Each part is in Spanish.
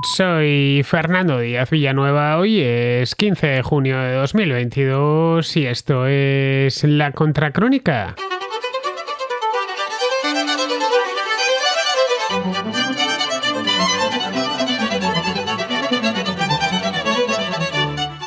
Soy Fernando Díaz Villanueva, hoy es 15 de junio de 2022 y esto es La Contracrónica.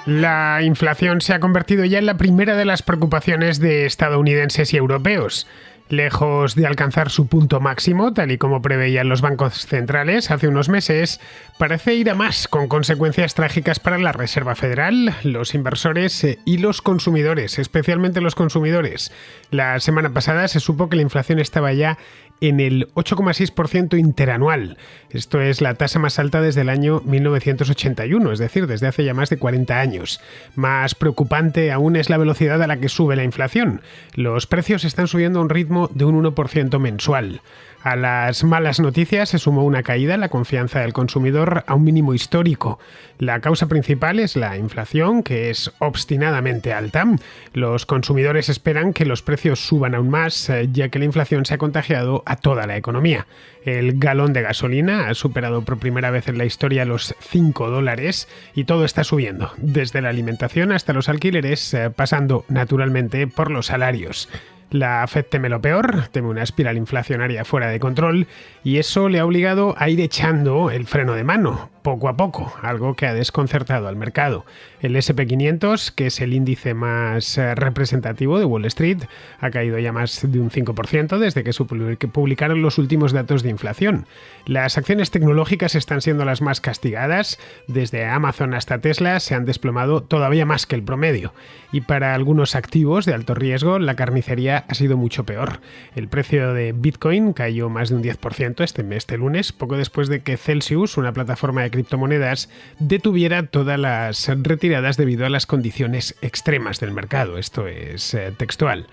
La inflación se ha convertido ya en la primera de las preocupaciones de estadounidenses y europeos. Lejos de alcanzar su punto máximo, tal y como preveían los bancos centrales hace unos meses, parece ir a más, con consecuencias trágicas para la Reserva Federal, los inversores y los consumidores, especialmente los consumidores. La semana pasada se supo que la inflación estaba ya en el 8,6% interanual. Esto es la tasa más alta desde el año 1981, es decir, desde hace ya más de 40 años. Más preocupante aún es la velocidad a la que sube la inflación. Los precios están subiendo a un ritmo de un 1% mensual. A las malas noticias se sumó una caída en la confianza del consumidor a un mínimo histórico. La causa principal es la inflación, que es obstinadamente alta. Los consumidores esperan que los precios suban aún más, ya que la inflación se ha contagiado a toda la economía. El galón de gasolina ha superado por primera vez en la historia los $5 y todo está subiendo, desde la alimentación hasta los alquileres, pasando naturalmente por los salarios. La Fed teme lo peor, teme una espiral inflacionaria fuera de control y eso le ha obligado a ir echando el freno de mano, poco a poco, algo que ha desconcertado al mercado. El S&P 500, que es el índice más representativo de Wall Street, ha caído ya más de un 5% desde que se publicaron los últimos datos de inflación. Las acciones tecnológicas están siendo las más castigadas, desde Amazon hasta Tesla se han desplomado todavía más que el promedio. Y para algunos activos de alto riesgo, la carnicería ha sido mucho peor. El precio de Bitcoin cayó más de un 10% este lunes, poco después de que Celsius, una plataforma de criptomonedas, detuviera todas las retiradas debido a las condiciones extremas del mercado. Esto es textual.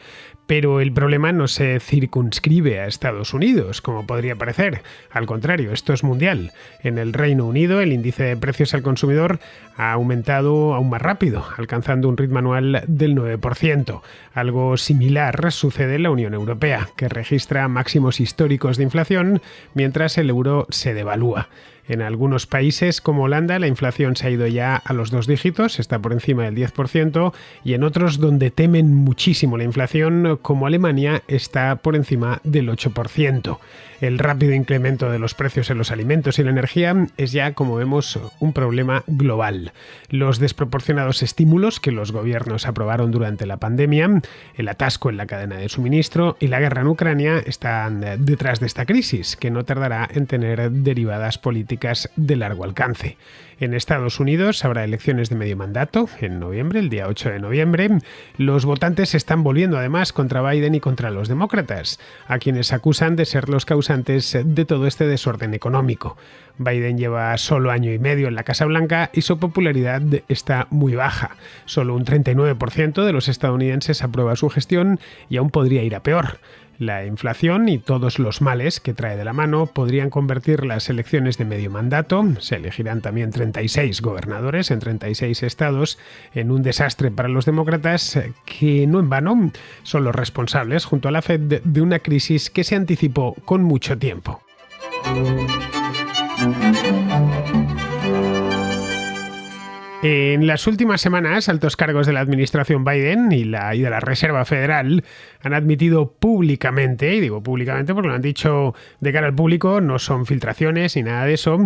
Pero el problema no se circunscribe a Estados Unidos, como podría parecer. Al contrario, esto es mundial. En el Reino Unido, el índice de precios al consumidor ha aumentado aún más rápido, alcanzando un ritmo anual del 9%. Algo similar sucede en la Unión Europea, que registra máximos históricos de inflación, mientras el euro se devalúa. En algunos países como Holanda la inflación se ha ido ya a los 2 dígitos, está por encima del 10%, y en otros donde temen muchísimo la inflación, como Alemania, está por encima del 8%. El rápido incremento de los precios en los alimentos y la energía es ya, como vemos, un problema global. Los desproporcionados estímulos que los gobiernos aprobaron durante la pandemia, el atasco en la cadena de suministro y la guerra en Ucrania están detrás de esta crisis, que no tardará en tener derivadas políticas de largo alcance. En Estados Unidos habrá elecciones de medio mandato en noviembre, el día 8 de noviembre. Los votantes se están volviendo además contra Biden y contra los demócratas, a quienes acusan de ser los causantes de todo este desorden económico. Biden lleva solo año y medio en la Casa Blanca y su popularidad está muy baja. Solo un 39% de los estadounidenses aprueba su gestión y aún podría ir a peor. La inflación y todos los males que trae de la mano podrían convertir las elecciones de medio mandato, se elegirán también 36 gobernadores en 36 estados, en un desastre para los demócratas que no en vano son los responsables, junto a la Fed, de una crisis que se anticipó con mucho tiempo. En las últimas semanas, altos cargos de la administración Biden y de la Reserva Federal han admitido públicamente, y digo públicamente porque lo han dicho de cara al público, no son filtraciones ni nada de eso,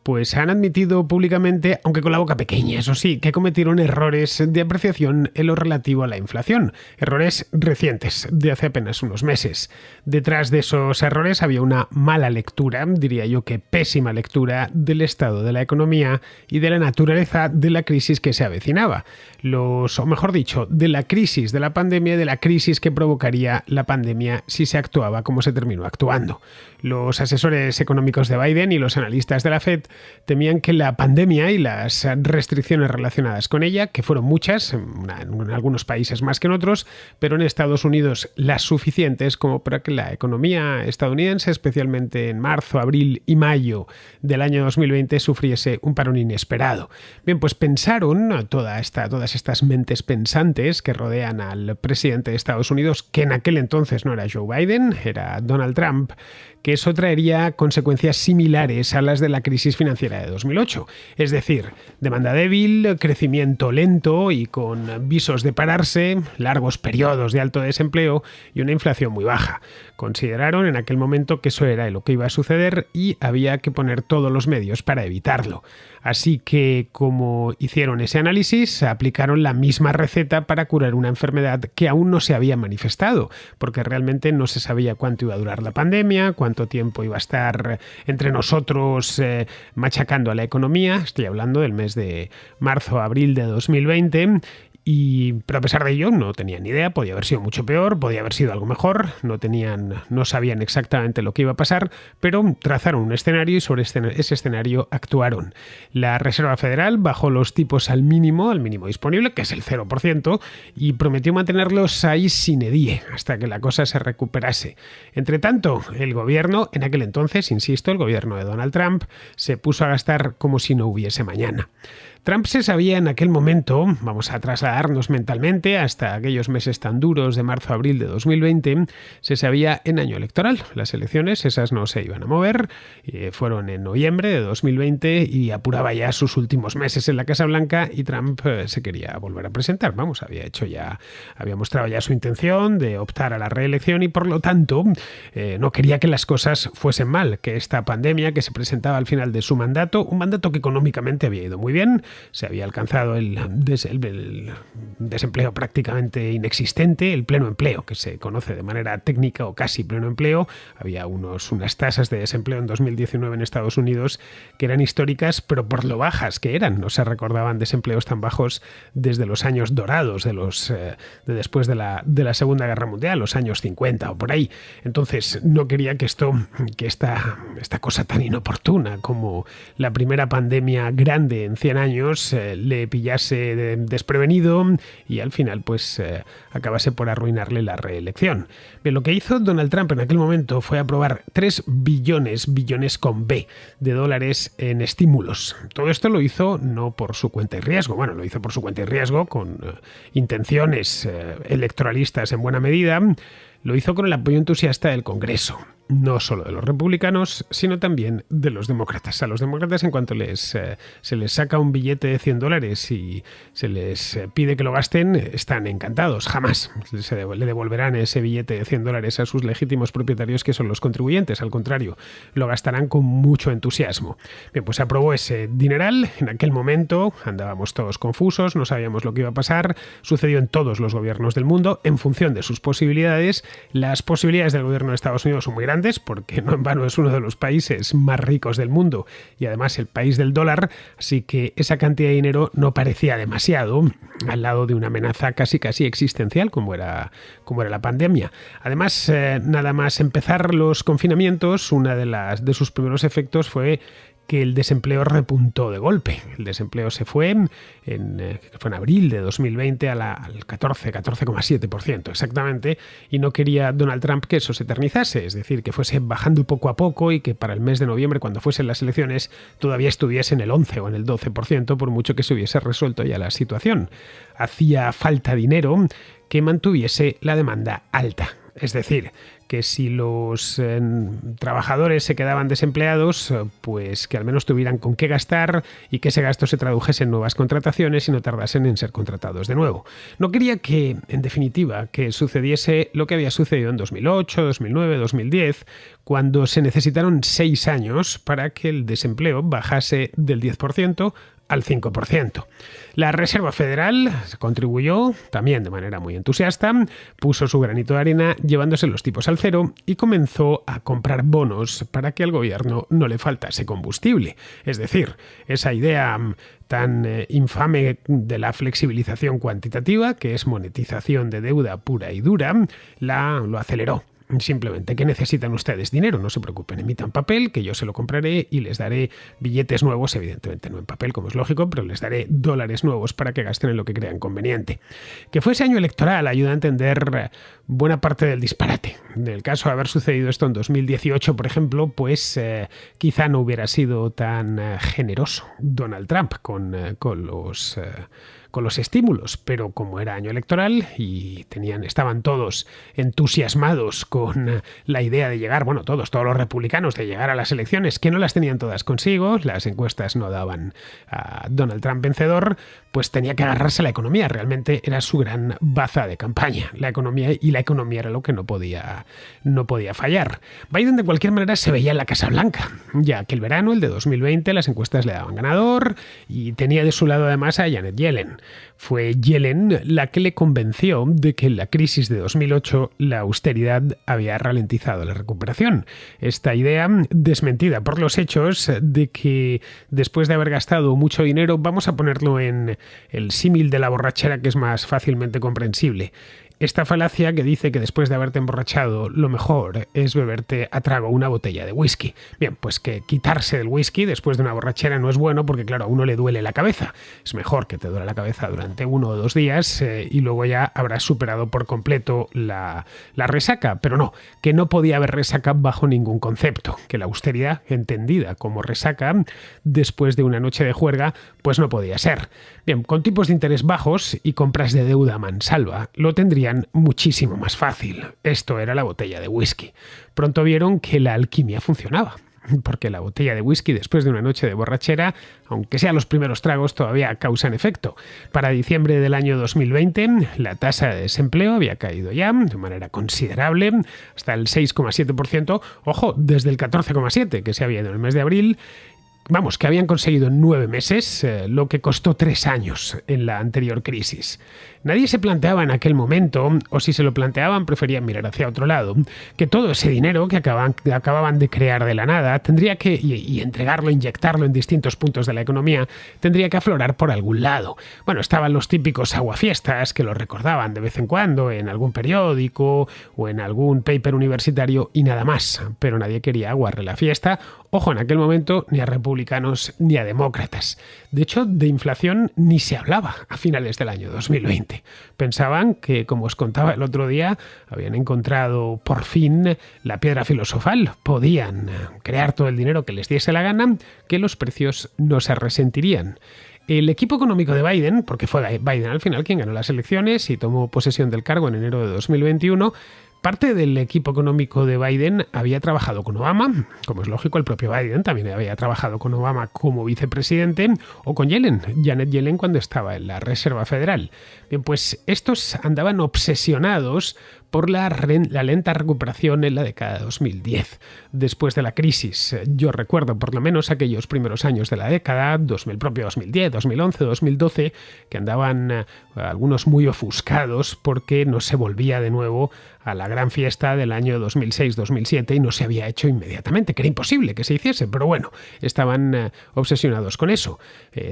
pues han admitido públicamente, aunque con la boca pequeña, eso sí, que cometieron errores de apreciación en lo relativo a la inflación. Errores recientes, de hace apenas unos meses. Detrás de esos errores había una mala lectura, diría yo que pésima lectura, del estado de la economía y de la naturaleza de la crisis que se avecinaba. O mejor dicho, de la crisis de la pandemia, de la crisis que provocaría la pandemia si se actuaba como se terminó actuando. Los asesores económicos de Biden y los analistas de la Fed temían que la pandemia y las restricciones relacionadas con ella, que fueron muchas, en algunos países más que en otros, pero en Estados Unidos las suficientes como para que la economía estadounidense, especialmente en marzo, abril y mayo del año 2020, sufriese un parón inesperado. Bien, pues pensaron todas estas mentes pensantes que rodean al presidente de Estados Unidos, que en aquel entonces no era Joe Biden, era Donald Trump, que eso traería consecuencias similares a las de la crisis financiera de 2008. Es decir, demanda débil, crecimiento lento y con visos de pararse, largos periodos de alto desempleo y una inflación muy baja. Consideraron en aquel momento que eso era lo que iba a suceder y había que poner todos los medios para evitarlo. Así que, como hicieron ese análisis, aplicaron la misma receta para curar una enfermedad que aún no se había manifestado, porque realmente no se sabía cuánto iba a durar la pandemia, cuánto tiempo iba a estar entre nosotros machacando a la economía. Estoy hablando del mes de marzo-abril de 2020. Pero a pesar de ello no tenían ni idea, podía haber sido mucho peor, podía haber sido algo mejor, no sabían exactamente lo que iba a pasar, pero trazaron un escenario y sobre ese escenario actuaron. La Reserva Federal bajó los tipos al mínimo disponible, que es el 0%, y prometió mantenerlos ahí sine die, hasta que la cosa se recuperase. Entre tanto, el gobierno, en aquel entonces, insisto, el gobierno de Donald Trump, se puso a gastar como si no hubiese mañana. Trump se sabía en aquel momento, vamos a trasladarnos mentalmente hasta aquellos meses tan duros de marzo-abril de 2020, se sabía en año electoral. Las elecciones, esas no se iban a mover, fueron en noviembre de 2020 y apuraba ya sus últimos meses en la Casa Blanca y Trump se quería volver a presentar. Había mostrado ya su intención de optar a la reelección y por lo tanto no quería que las cosas fuesen mal, que esta pandemia que se presentaba al final de su mandato, un mandato que económicamente había ido muy bien, se había alcanzado el desempleo prácticamente inexistente, el pleno empleo, que se conoce de manera técnica o casi pleno empleo. Había unas tasas de desempleo en 2019 en Estados Unidos que eran históricas, pero por lo bajas que eran. No se recordaban desempleos tan bajos desde los años dorados de después de la Segunda Guerra Mundial, los años 50 o por ahí. Entonces no quería que esta cosa tan inoportuna como la primera pandemia grande en 100 años le pillase desprevenido y al final acabase por arruinarle la reelección. Bien, lo que hizo Donald Trump en aquel momento fue aprobar 3 billones con B de dólares en estímulos. Todo esto lo hizo no por su cuenta y riesgo, lo hizo por su cuenta y riesgo con intenciones electoralistas en buena medida. Lo hizo con el apoyo entusiasta del Congreso, no solo de los republicanos, sino también de los demócratas. A los demócratas, en cuanto se les saca un billete de $100 y se les pide que lo gasten, están encantados. Jamás le devolverán ese billete de $100 a sus legítimos propietarios, que son los contribuyentes. Al contrario, lo gastarán con mucho entusiasmo. Bien, pues se aprobó ese dineral. En aquel momento andábamos todos confusos, no sabíamos lo que iba a pasar. Sucedió en todos los gobiernos del mundo, en función de sus posibilidades. Las posibilidades del gobierno de Estados Unidos son muy grandes porque no en vano es uno de los países más ricos del mundo y además el país del dólar, así que esa cantidad de dinero no parecía demasiado al lado de una amenaza casi existencial como era la pandemia. Además, nada más empezar los confinamientos, una de sus primeros efectos fue que el desempleo repuntó de golpe. El desempleo se fue en abril de 2020 al 14,7% exactamente, y no quería Donald Trump que eso se eternizase, es decir, que fuese bajando poco a poco y que para el mes de noviembre, cuando fuesen las elecciones, todavía estuviese en el 11 o en el 12%, por mucho que se hubiese resuelto ya la situación. Hacía falta dinero que mantuviese la demanda alta. Es decir, que si los trabajadores se quedaban desempleados, pues que al menos tuvieran con qué gastar y que ese gasto se tradujese en nuevas contrataciones y no tardasen en ser contratados de nuevo. No quería que, en definitiva, que sucediese lo que había sucedido en 2008, 2009, 2010, cuando se necesitaron 6 años para que el desempleo bajase del 10% al 5%. La Reserva Federal contribuyó también de manera muy entusiasta, puso su granito de arena llevándose los tipos al cero y comenzó a comprar bonos para que al gobierno no le faltase combustible. Es decir, esa idea tan infame de la flexibilización cuantitativa, que es monetización de deuda pura y dura, lo aceleró. Simplemente, ¿qué necesitan ustedes? Dinero, no se preocupen, emitan papel, que yo se lo compraré y les daré billetes nuevos, evidentemente no en papel, como es lógico, pero les daré dólares nuevos para que gasten en lo que crean conveniente. Que fuese año electoral ayuda a entender buena parte del disparate. En el caso de haber sucedido esto en 2018, por ejemplo, pues quizá no hubiera sido tan generoso Donald Trump con los estímulos, pero como era año electoral y estaban todos entusiasmados con la idea de llegar, todos los republicanos, de llegar a las elecciones, que no las tenían todas consigo, las encuestas no daban a Donald Trump vencedor, pues tenía que agarrarse a la economía. Realmente era su gran baza de campaña, la economía, y la economía era lo que no podía fallar. Biden, de cualquier manera, se veía en la Casa Blanca, ya que el verano, el de 2020, las encuestas le daban ganador y tenía de su lado además a Janet Yellen. Fue Yellen la que le convenció de que en la crisis de 2008 la austeridad había ralentizado la recuperación. Esta idea desmentida por los hechos de que después de haber gastado mucho dinero, vamos a ponerlo en el símil de la borrachera, que es más fácilmente comprensible. Esta falacia que dice que después de haberte emborrachado lo mejor es beberte a trago una botella de whisky. Bien, pues que quitarse del whisky después de una borrachera no es bueno porque, claro, a uno le duele la cabeza. Es mejor que te duele la cabeza durante 1 o 2 días y luego ya habrás superado por completo la resaca. Pero no, que no podía haber resaca bajo ningún concepto. Que la austeridad, entendida como resaca después de una noche de juerga, pues no podía ser. Bien, con tipos de interés bajos y compras de deuda a mansalva, lo tendrían muchísimo más fácil. Esto era la botella de whisky. Pronto vieron que la alquimia funcionaba, porque la botella de whisky después de una noche de borrachera, aunque sean los primeros tragos, todavía causan efecto. Para diciembre del año 2020, la tasa de desempleo había caído ya de manera considerable hasta el 6,7%, ojo, desde el 14,7% que se había ido en el mes de abril. Vamos, que habían conseguido en 9 meses lo que costó 3 años en la anterior crisis. Nadie se planteaba en aquel momento, o si se lo planteaban preferían mirar hacia otro lado, que todo ese dinero que acababan de crear de la nada tendría que, y entregarlo, inyectarlo en distintos puntos de la economía, tendría que aflorar por algún lado. Bueno, estaban los típicos aguafiestas que lo recordaban de vez en cuando en algún periódico o en algún paper universitario y nada más, pero nadie quería aguarle la fiesta. Ojo, en aquel momento ni a republicanos ni a demócratas. De hecho, de inflación ni se hablaba a finales del año 2020. Pensaban que, como os contaba el otro día, habían encontrado por fin la piedra filosofal. Podían crear todo el dinero que les diese la gana, que los precios no se resentirían. El equipo económico de Biden, porque fue Biden al final quien ganó las elecciones y tomó posesión del cargo en enero de 2021, parte del equipo económico de Biden había trabajado con Obama, como es lógico, el propio Biden también había trabajado con Obama como vicepresidente, o con Janet Yellen cuando estaba en la Reserva Federal. Bien, pues estos andaban obsesionados por la lenta recuperación en la década de 2010, después de la crisis. Yo recuerdo por lo menos aquellos primeros años de la década, el propio 2010, 2011, 2012, que andaban algunos muy ofuscados porque no se volvía de nuevo a la gran fiesta del año 2006-2007 y no se había hecho inmediatamente, que era imposible que se hiciese, pero bueno, estaban obsesionados con eso.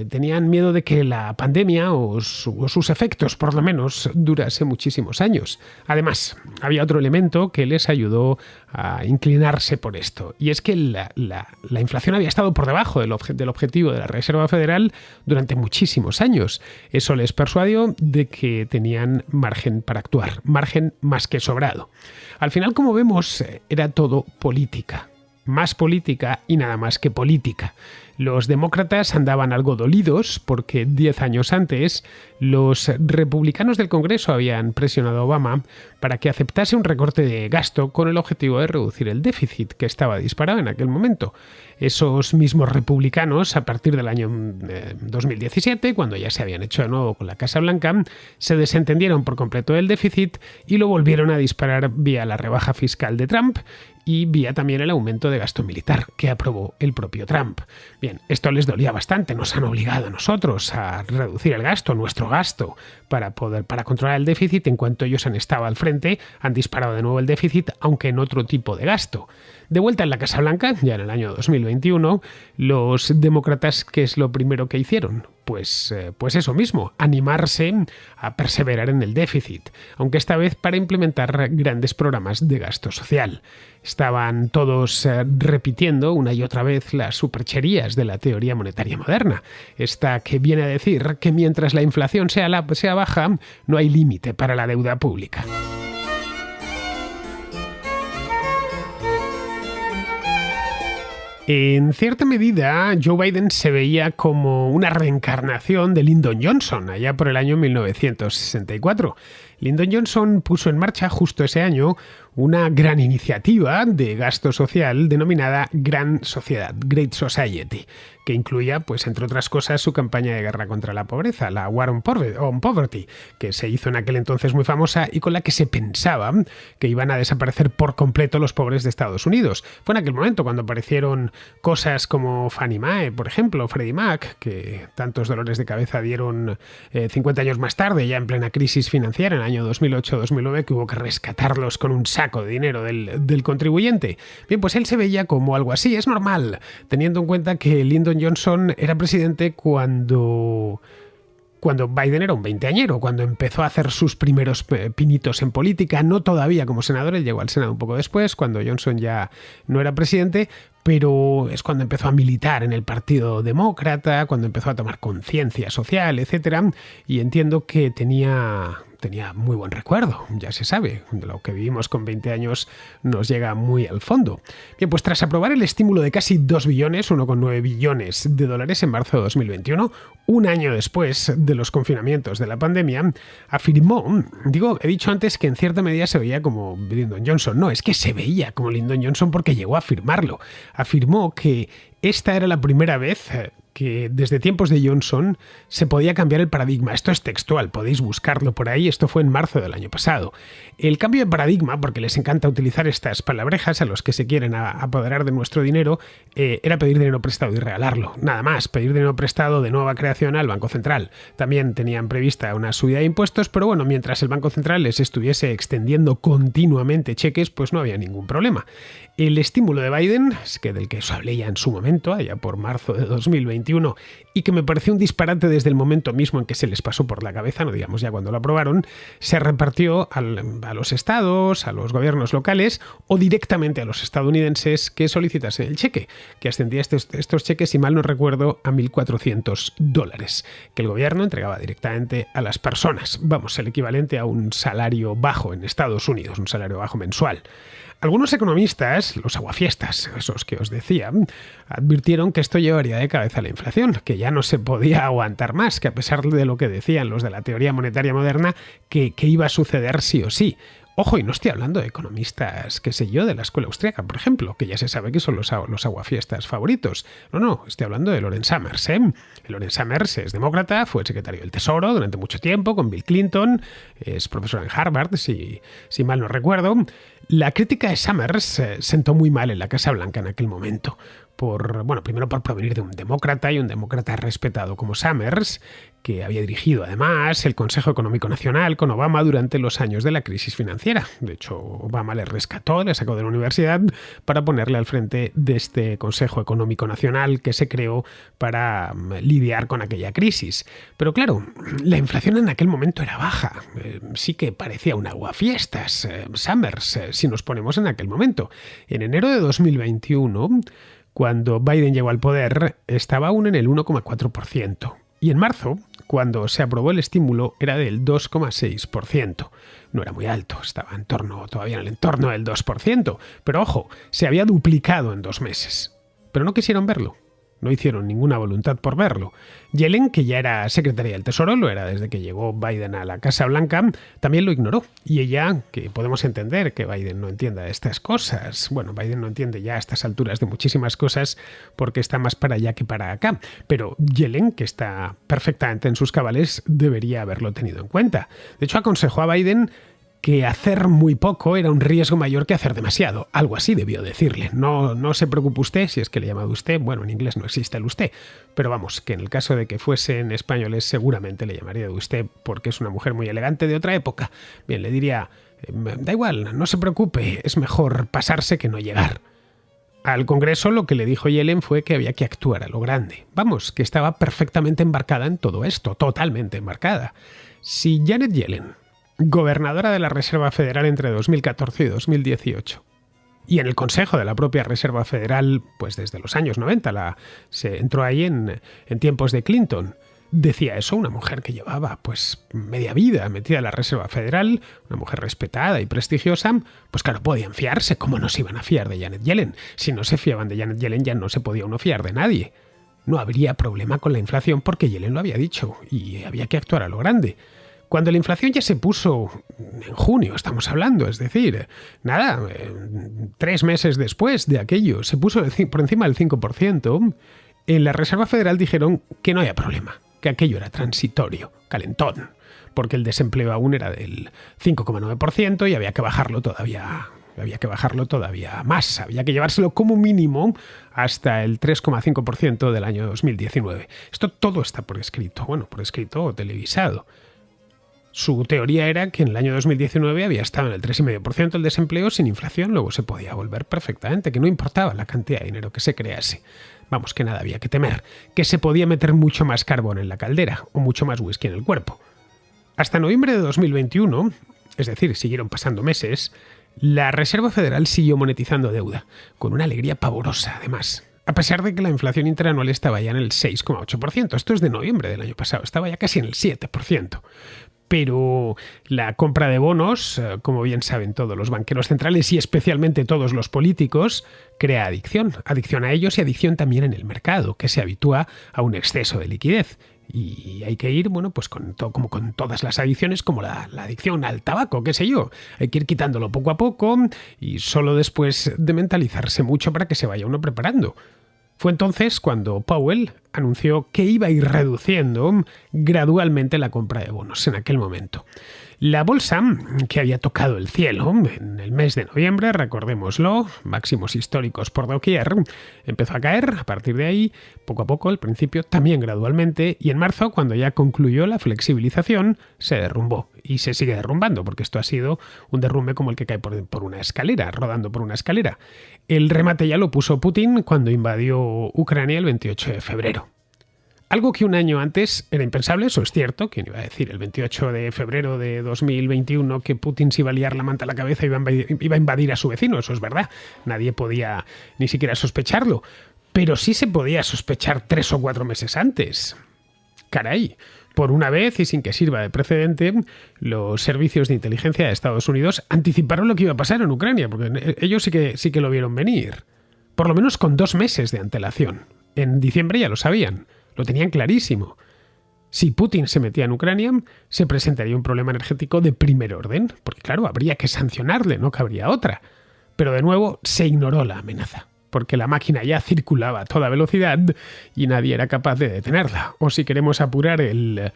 Tenían miedo de que la pandemia o sus efectos, por lo menos, durase muchísimos años. Además, había otro elemento que les ayudó a inclinarse por esto, y es que la inflación había estado por debajo del objetivo de la Reserva Federal durante muchísimos años. Eso les persuadió de que tenían margen para actuar, margen más que sobrado. Al final, como vemos, era todo política. Más política y nada más que política. Los demócratas andaban algo dolidos porque 10 años antes los republicanos del Congreso habían presionado a Obama para que aceptase un recorte de gasto con el objetivo de reducir el déficit que estaba disparado en aquel momento. Esos mismos republicanos, a partir del año 2017, cuando ya se habían hecho de nuevo con la Casa Blanca, se desentendieron por completo del déficit y lo volvieron a disparar vía la rebaja fiscal de Trump y vía también el aumento de gasto militar que aprobó el propio Trump. Bien, esto les dolía bastante, nos han obligado a nosotros a reducir el gasto, nuestro gasto, para controlar el déficit. En cuanto ellos han estado al frente, han disparado de nuevo el déficit, aunque en otro tipo de gasto. De vuelta en la Casa Blanca, ya en el año 2021, los demócratas, ¿qué es lo primero que hicieron? Pues eso mismo, animarse a perseverar en el déficit, aunque esta vez para implementar grandes programas de gasto social. Estaban todos repitiendo una y otra vez las supercherías de la teoría monetaria moderna, esta que viene a decir que mientras la inflación sea baja, no hay límite para la deuda pública. En cierta medida, Joe Biden se veía como una reencarnación de Lyndon Johnson, allá por el año 1964. Lyndon Johnson puso en marcha justo ese año una gran iniciativa de gasto social denominada Gran Sociedad, Great Society, que incluía, pues entre otras cosas, su campaña de guerra contra la pobreza, la War on Poverty, que se hizo en aquel entonces muy famosa y con la que se pensaba que iban a desaparecer por completo los pobres de Estados Unidos. Fue en aquel momento cuando aparecieron cosas como Fannie Mae, por ejemplo, Freddie Mac, que tantos dolores de cabeza dieron 50 años más tarde, ya en plena crisis financiera, en el año 2008-2009, que hubo que rescatarlos con un saco de dinero del contribuyente. Bien, pues él se veía como algo así, es normal, teniendo en cuenta que Lyndon Johnson era presidente cuando Biden era un veinteañero, cuando empezó a hacer sus primeros pinitos en política, no todavía como senador, él llegó al Senado un poco después, cuando Johnson ya no era presidente, pero es cuando empezó a militar en el Partido Demócrata, cuando empezó a tomar conciencia social, etcétera, y entiendo que tenía muy buen recuerdo, ya se sabe, de lo que vivimos con 20 años nos llega muy al fondo. Bien, pues tras aprobar el estímulo de casi 2 billones, 1,9 billones de dólares en marzo de 2021, un año después de los confinamientos de la pandemia, afirmó, he dicho antes que en cierta medida se veía como Lyndon Johnson, no, es que se veía como Lyndon Johnson porque llegó a afirmarlo. Afirmó que esta era la primera vez que desde tiempos de Johnson se podía cambiar el paradigma. Esto es textual, podéis buscarlo por ahí, esto fue en marzo del año pasado. El cambio de paradigma, porque les encanta utilizar estas palabrejas a los que se quieren apoderar de nuestro dinero, era pedir dinero prestado y regalarlo. Nada más, pedir dinero prestado de nueva creación al Banco Central. También tenían prevista una subida de impuestos, pero bueno, mientras el Banco Central les estuviese extendiendo continuamente cheques, pues no había ningún problema. El estímulo de Biden, que del que os hablé ya en su momento, allá por marzo de 2021, y que me pareció un disparate desde el momento mismo en que se les pasó por la cabeza, no digamos ya cuando lo aprobaron, se repartió a los estados, a los gobiernos locales o directamente a los estadounidenses que solicitasen el cheque, que ascendía estos cheques, si mal no recuerdo, a $1.400, que el gobierno entregaba directamente a las personas. Vamos, el equivalente a un salario bajo en Estados Unidos, un salario bajo mensual. Algunos economistas, los aguafiestas, esos que os decía, advirtieron que esto llevaría de cabeza a la inflación, que ya no se podía aguantar más, que a pesar de lo que decían los de la teoría monetaria moderna, que iba a suceder sí o sí. Ojo, y no estoy hablando de economistas, qué sé yo, de la escuela austríaca, por ejemplo, que ya se sabe que son los aguafiestas favoritos. No, estoy hablando de Lawrence Summers, ¿eh? Lawrence Summers es demócrata, fue el secretario del Tesoro durante mucho tiempo con Bill Clinton, es profesor en Harvard, si mal no recuerdo. La crítica de Summers sentó muy mal en la Casa Blanca en aquel momento. Primero por provenir de un demócrata y un demócrata respetado como Summers, que había dirigido además el Consejo Económico Nacional con Obama durante los años de la crisis financiera. De hecho, Obama le rescató, le sacó de la universidad para ponerle al frente de este Consejo Económico Nacional que se creó para lidiar con aquella crisis. Pero claro, la inflación en aquel momento era baja. Sí que parecía un aguafiestas, Summers, si nos ponemos en aquel momento. En enero de 2021... cuando Biden llegó al poder, estaba aún en el 1,4%. Y en marzo, cuando se aprobó el estímulo, era del 2,6%. No era muy alto, estaba todavía en el entorno del 2%. Pero ojo, se había duplicado en 2 meses. Pero no quisieron verlo. No hicieron ninguna voluntad por verlo. Yellen, que ya era secretaria del Tesoro, lo era desde que llegó Biden a la Casa Blanca, también lo ignoró. Y ella, que podemos entender que Biden no entienda estas cosas. Bueno, Biden no entiende ya a estas alturas de muchísimas cosas porque está más para allá que para acá. Pero Yellen, que está perfectamente en sus cabales, debería haberlo tenido en cuenta. De hecho, aconsejó a Biden que hacer muy poco era un riesgo mayor que hacer demasiado. Algo así debió decirle. No se preocupe usted, si es que le he llamado usted. Bueno, en inglés no existe el usted. Pero vamos, que en el caso de que fuese en españoles seguramente le llamaría de usted porque es una mujer muy elegante de otra época. Bien, le diría, da igual, no se preocupe, es mejor pasarse que no llegar. Al Congreso lo que le dijo Yellen fue que había que actuar a lo grande. Vamos, que estaba perfectamente embarcada en todo esto, totalmente embarcada. Si Janet Yellen, gobernadora de la Reserva Federal entre 2014 y 2018. Y en el Consejo de la propia Reserva Federal, pues desde los años 90, se entró ahí en tiempos de Clinton. Decía eso una mujer que llevaba pues media vida metida en la Reserva Federal, una mujer respetada y prestigiosa. Pues claro, podían fiarse. ¿Cómo no se iban a fiar de Janet Yellen? Si no se fiaban de Janet Yellen, ya no se podía uno fiar de nadie. No habría problema con la inflación porque Yellen lo había dicho y había que actuar a lo grande. Cuando la inflación ya se puso en junio, estamos hablando, es decir, 3 meses después de aquello, se puso por encima del 5%, en la Reserva Federal dijeron que no había problema, que aquello era transitorio, calentón, porque el desempleo aún era del 5,9% y había que bajarlo todavía más, había que llevárselo como mínimo hasta el 3,5% del año 2019. Esto todo está por escrito, por escrito o televisado. Su teoría era que en el año 2019 había estado en el 3,5% el desempleo sin inflación, luego se podía volver perfectamente, que no importaba la cantidad de dinero que se crease. Vamos, que nada había que temer, que se podía meter mucho más carbón en la caldera o mucho más whisky en el cuerpo. Hasta noviembre de 2021, es decir, siguieron pasando meses, la Reserva Federal siguió monetizando deuda, con una alegría pavorosa además. A pesar de que la inflación interanual estaba ya en el 6,8%, esto es de noviembre del año pasado, estaba ya casi en el 7%. Pero la compra de bonos, como bien saben todos los banqueros centrales y especialmente todos los políticos, crea adicción a ellos y adicción también en el mercado, que se habitúa a un exceso de liquidez. Y hay que ir, pues como con todas las adicciones, como la adicción al tabaco, qué sé yo. Hay que ir quitándolo poco a poco y solo después de mentalizarse mucho para que se vaya uno preparando. Fue entonces cuando Powell anunció que iba a ir reduciendo gradualmente la compra de bonos en aquel momento. La bolsa, que había tocado el cielo en el mes de noviembre, recordémoslo, máximos históricos por doquier, empezó a caer a partir de ahí, poco a poco, al principio también gradualmente, y en marzo, cuando ya concluyó la flexibilización, se derrumbó. Y se sigue derrumbando, porque esto ha sido un derrumbe como el que cae por una escalera, rodando por una escalera. El remate ya lo puso Putin cuando invadió Ucrania el 28 de febrero. Algo que un año antes era impensable, eso es cierto. ¿Quién iba a decir el 28 de febrero de 2021 que Putin se iba a liar la manta a la cabeza y iba a invadir a su vecino? Eso es verdad. Nadie podía ni siquiera sospecharlo. Pero sí se podía sospechar 3 o 4 meses antes. Caray. Por una vez, y sin que sirva de precedente, los servicios de inteligencia de Estados Unidos anticiparon lo que iba a pasar en Ucrania, porque ellos sí que lo vieron venir. Por lo menos con 2 meses de antelación. En diciembre ya lo sabían. Lo tenían clarísimo. Si Putin se metía en Ucrania, se presentaría un problema energético de primer orden, porque claro, habría que sancionarle, no cabría otra. Pero de nuevo se ignoró la amenaza, porque la máquina ya circulaba a toda velocidad y nadie era capaz de detenerla. O si queremos apurar el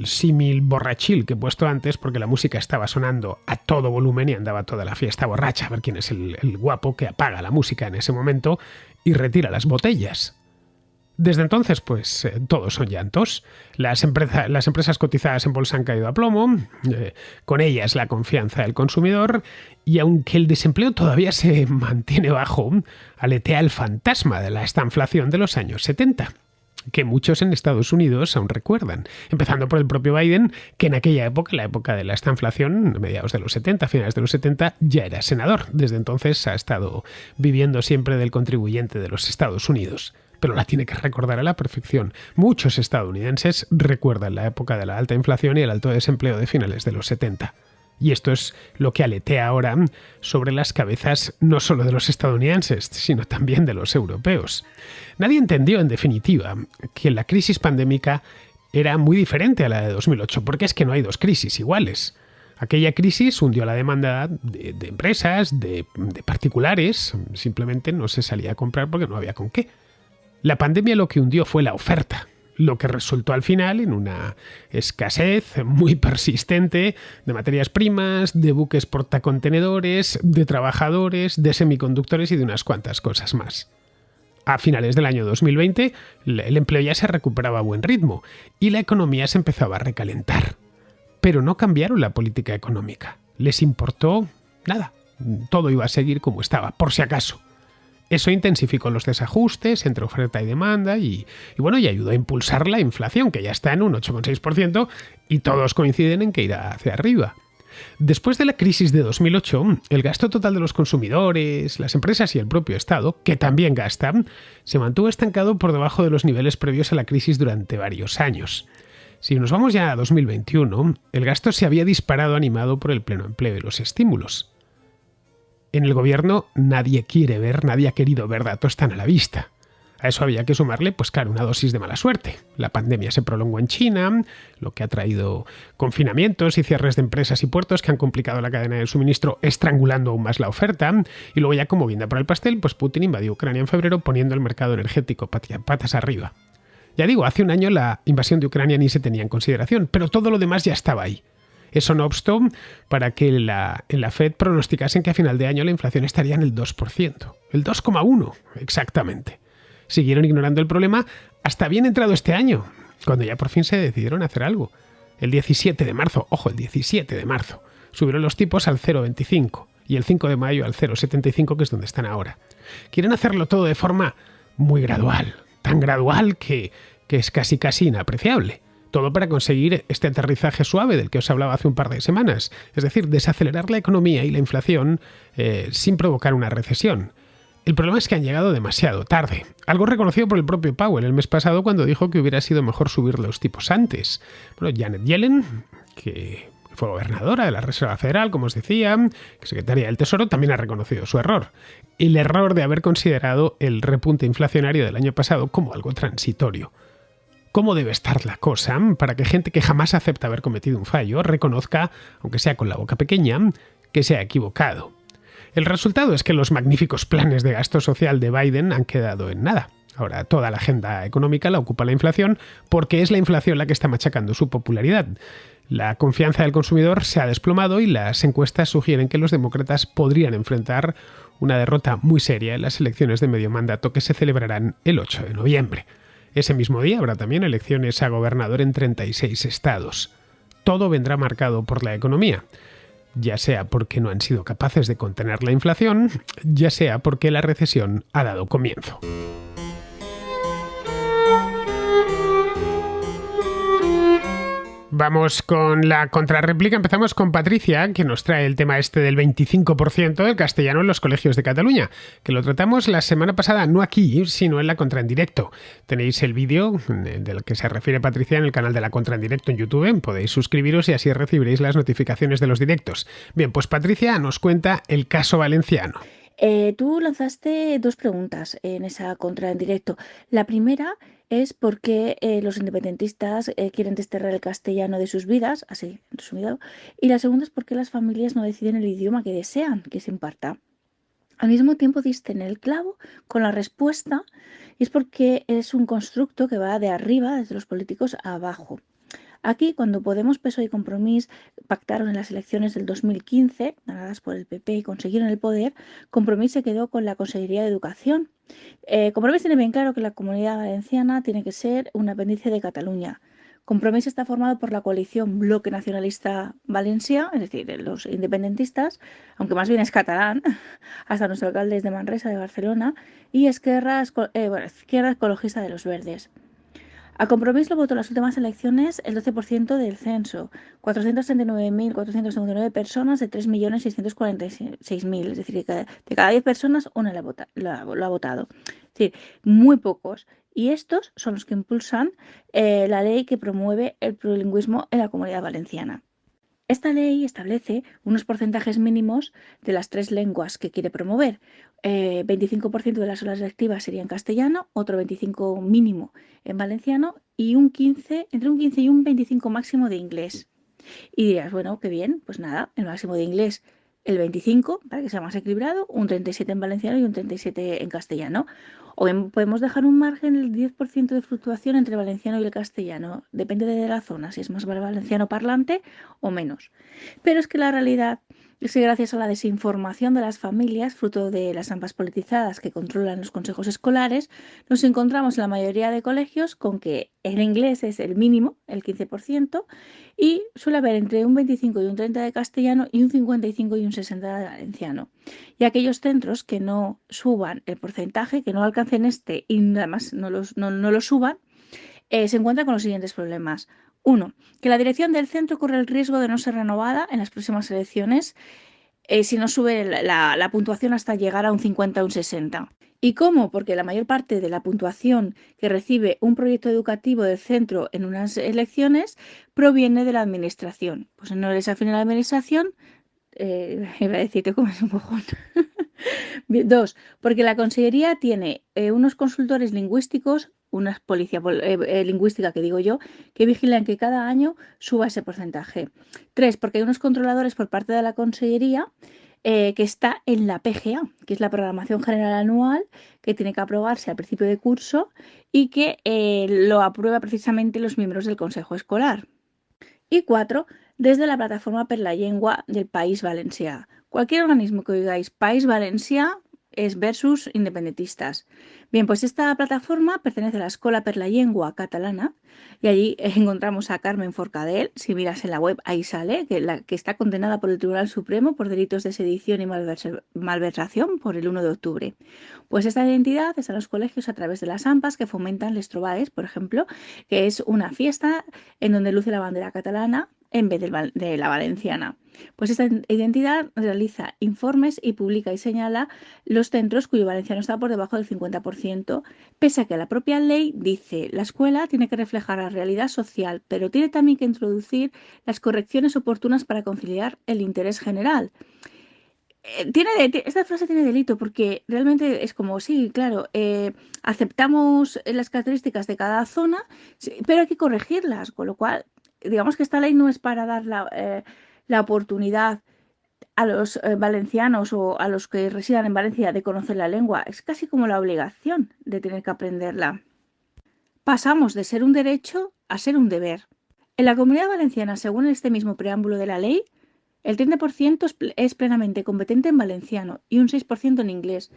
símil borrachil que he puesto antes, porque la música estaba sonando a todo volumen y andaba toda la fiesta borracha, a ver quién es el guapo que apaga la música en ese momento y retira las botellas. Desde entonces, pues todos son llantos. Las empresas cotizadas en bolsa han caído a plomo, con ellas la confianza del consumidor, y aunque el desempleo todavía se mantiene bajo, aletea el fantasma de la estanflación de los años 70, que muchos en Estados Unidos aún recuerdan, empezando por el propio Biden, que en aquella época, la época de la estanflación, mediados de los 70, finales de los 70, ya era senador. Desde entonces ha estado viviendo siempre del contribuyente de los Estados Unidos. Pero la tiene que recordar a la perfección. Muchos estadounidenses recuerdan la época de la alta inflación y el alto desempleo de finales de los 70. Y esto es lo que aletea ahora sobre las cabezas no solo de los estadounidenses, sino también de los europeos. Nadie entendió, en definitiva, que la crisis pandémica era muy diferente a la de 2008, porque es que no hay 2 crisis iguales. Aquella crisis hundió la demanda de empresas, de particulares, simplemente no se salía a comprar porque no había con qué. La pandemia lo que hundió fue la oferta, lo que resultó al final en una escasez muy persistente de materias primas, de buques portacontenedores, de trabajadores, de semiconductores y de unas cuantas cosas más. A finales del año 2020, el empleo ya se recuperaba a buen ritmo y la economía se empezaba a recalentar. Pero no cambiaron la política económica. Les importó nada. Todo iba a seguir como estaba, por si acaso. Eso intensificó los desajustes entre oferta y demanda y ayudó a impulsar la inflación, que ya está en un 8,6%, y todos coinciden en que irá hacia arriba. Después de la crisis de 2008, el gasto total de los consumidores, las empresas y el propio Estado, que también gastan, se mantuvo estancado por debajo de los niveles previos a la crisis durante varios años. Si nos vamos ya a 2021, el gasto se había disparado animado por el pleno empleo y los estímulos. En el gobierno nadie ha querido ver datos tan a la vista. A eso había que sumarle, pues claro, una dosis de mala suerte. La pandemia se prolongó en China, lo que ha traído confinamientos y cierres de empresas y puertos que han complicado la cadena de suministro, estrangulando aún más la oferta. Y luego ya como guinda por el pastel, pues Putin invadió Ucrania en febrero poniendo el mercado energético patas arriba. Ya digo, hace un año la invasión de Ucrania ni se tenía en consideración, pero todo lo demás ya estaba ahí. Eso no obstó para que en la Fed pronosticasen que a final de año la inflación estaría en el 2%, el 2,1% exactamente. Siguieron ignorando el problema hasta bien entrado este año, cuando ya por fin se decidieron a hacer algo. El 17 de marzo, subieron los tipos al 0,25 y el 5 de mayo al 0,75, que es donde están ahora. Quieren hacerlo todo de forma muy gradual, tan gradual que es casi inapreciable. Todo para conseguir este aterrizaje suave del que os hablaba hace un par de semanas, es decir, desacelerar la economía y la inflación sin provocar una recesión. El problema es que han llegado demasiado tarde, algo reconocido por el propio Powell el mes pasado cuando dijo que hubiera sido mejor subir los tipos antes. Bueno, Janet Yellen, que fue gobernadora de la Reserva Federal, como os decía, secretaria del Tesoro, también ha reconocido su error. El error de haber considerado el repunte inflacionario del año pasado como algo transitorio. ¿Cómo debe estar la cosa para que gente que jamás acepta haber cometido un fallo reconozca, aunque sea con la boca pequeña, que se ha equivocado? El resultado es que los magníficos planes de gasto social de Biden han quedado en nada. Ahora toda la agenda económica la ocupa la inflación porque es la inflación la que está machacando su popularidad. La confianza del consumidor se ha desplomado y las encuestas sugieren que los demócratas podrían enfrentar una derrota muy seria en las elecciones de medio mandato que se celebrarán el 8 de noviembre. Ese mismo día habrá también elecciones a gobernador en 36 estados. Todo vendrá marcado por la economía, ya sea porque no han sido capaces de contener la inflación, ya sea porque la recesión ha dado comienzo. Vamos con la contrarréplica. Empezamos con Patricia, que nos trae el tema este del 25% del castellano en los colegios de Cataluña, que lo tratamos la semana pasada, no aquí, sino en la Contra en Directo. Tenéis el vídeo del que se refiere Patricia en el canal de la Contra en Directo en YouTube. Podéis suscribiros y así recibiréis las notificaciones de los directos. Bien, pues Patricia nos cuenta el caso valenciano. Tú lanzaste dos preguntas en esa Contra en Directo. La primera es por qué los independentistas quieren desterrar el castellano de sus vidas, así resumido, y la segunda es por qué las familias no deciden el idioma que desean que se imparta. Al mismo tiempo diste en el clavo con la respuesta, y es porque es un constructo que va de arriba, desde los políticos, a abajo. Aquí, cuando Podemos, PSOE y Compromís pactaron en las elecciones del 2015, ganadas por el PP y consiguieron el poder, Compromís se quedó con la Consellería de Educación. Compromís tiene bien claro que la Comunidad Valenciana tiene que ser un apéndice de Cataluña. Compromís está formado por la coalición Bloque Nacionalista Valencia, es decir, los independentistas, aunque más bien es catalán, hasta nuestro alcalde es de Manresa, de Barcelona, y Izquierda Ecologista de los Verdes. A Compromís lo votó en las últimas elecciones el 12% del censo, 439.459 personas de 3.646.000, es decir, que de cada 10 personas una lo ha votado. Es decir, muy pocos. Y estos son los que impulsan la ley que promueve el plurilingüismo en la Comunidad Valenciana. Esta ley establece unos porcentajes mínimos de las 3 lenguas que quiere promover. 25% de las horas lectivas sería en castellano, otro 25% mínimo en valenciano y entre un 15 y un 25 máximo de inglés. Y dirás, bueno, qué bien, pues nada, el máximo de inglés el 25 para que sea más equilibrado, un 37 en valenciano y un 37 en castellano. O bien podemos dejar un margen del 10% de fluctuación entre el valenciano y el castellano. Depende de la zona, si es más valenciano parlante o menos. Pero es que la realidad es que gracias a la desinformación de las familias, fruto de las AMPAs politizadas que controlan los consejos escolares, nos encontramos en la mayoría de colegios con que el inglés es el mínimo, el 15%, y suele haber entre un 25 y un 30 de castellano y un 55 y un 60 de valenciano. Y aquellos centros que no suban el porcentaje, que no alcancen y además no lo suban, se encuentran con los siguientes problemas. Uno, que la dirección del centro corre el riesgo de no ser renovada en las próximas elecciones si no sube la puntuación hasta llegar a un 50 o un 60. ¿Y cómo? Porque la mayor parte de la puntuación que recibe un proyecto educativo del centro en unas elecciones proviene de la administración. Pues si no les afina la administración, iba a decir, te comes un mojón. Dos, porque la Consellería tiene unos consultores lingüísticos, una policía lingüística que digo yo, que vigilan que cada año suba ese porcentaje. Tres, porque hay unos controladores por parte de la Consellería que está en la PGA, que es la Programación General Anual, que tiene que aprobarse al principio de curso y que lo aprueba precisamente los miembros del Consejo Escolar. Y cuatro, desde la plataforma Per la Llengua del País Valencià. Cualquier organismo que oigáis País Valencià es versus independentistas. Bien, pues esta plataforma pertenece a la Escola Per la Llengua Catalana y allí encontramos a Carmen Forcadell. Si miras en la web, ahí sale, que está condenada por el Tribunal Supremo por delitos de sedición y malversación por el 1 de octubre. Pues esta identidad está en los colegios a través de las AMPAs que fomentan les trobades, por ejemplo, que es una fiesta en donde luce la bandera catalana en vez de la valenciana. Pues esta identidad realiza informes y publica y señala los centros cuyo valenciano está por debajo del 50%, pese a que la propia ley dice la escuela tiene que reflejar la realidad social, pero tiene también que introducir las correcciones oportunas para conciliar el interés general. Esta frase tiene delito porque realmente es como, sí, claro, aceptamos las características de cada zona, sí, pero hay que corregirlas, con lo cual, digamos que esta ley no es para dar la oportunidad a los valencianos o a los que residan en Valencia de conocer la lengua, es casi como la obligación de tener que aprenderla. Pasamos de ser un derecho a ser un deber. En la Comunidad Valenciana, según este mismo preámbulo de la ley, el 30% es plenamente competente en valenciano y un 6% en inglés.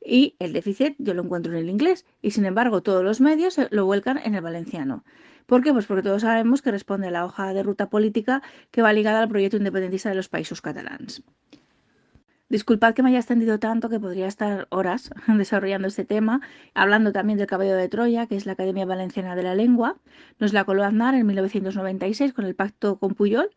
Y el déficit yo lo encuentro en el inglés y sin embargo todos los medios lo vuelcan en el valenciano. ¿Por qué? Pues porque todos sabemos que responde a la hoja de ruta política que va ligada al proyecto independentista de los Països Catalans. Disculpad que me haya extendido tanto, que podría estar horas desarrollando este tema, hablando también del Caballo de Troya, que es la Academia Valenciana de la Lengua. Nos la coló Aznar en 1996 con el pacto con Pujol.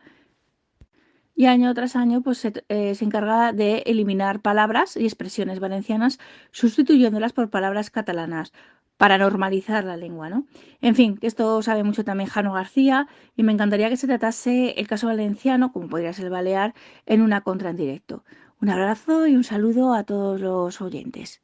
Y año tras año pues, se encarga de eliminar palabras y expresiones valencianas, sustituyéndolas por palabras catalanas para normalizar la lengua, ¿no? En fin, que esto sabe mucho también Jano García y me encantaría que se tratase el caso valenciano, como podría ser el balear, en una contra en directo. Un abrazo y un saludo a todos los oyentes.